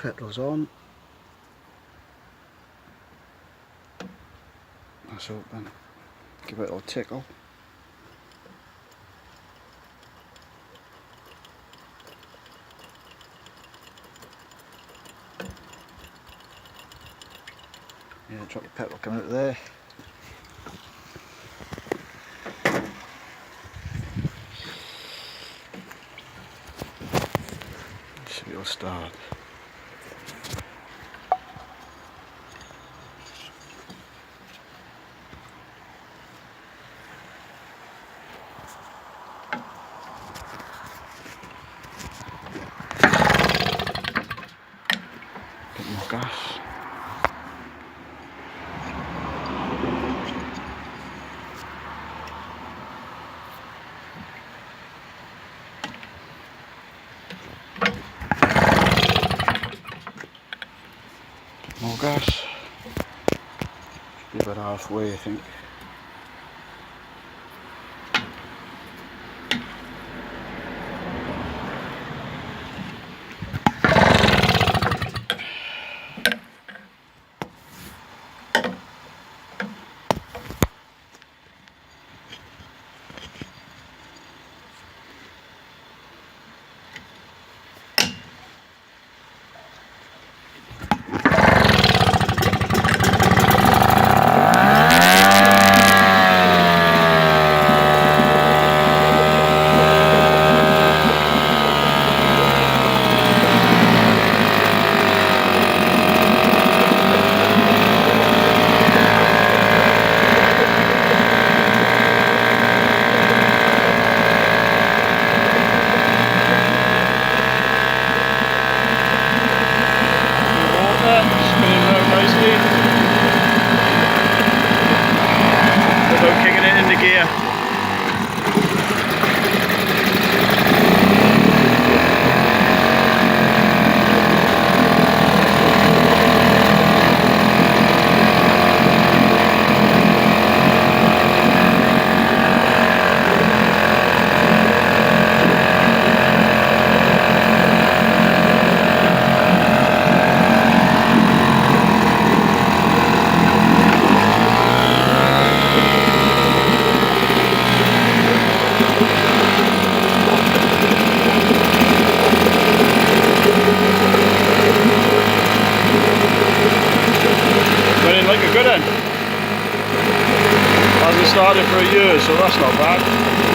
petrol's on. That's open. Give it a little tickle. Yeah, drop the petrol coming out there. See it'll start. Bit more gas. More gas. Should be about halfway, I think. Without kicking it into gear. Like a good one. Hasn't started for a year, so that's not bad.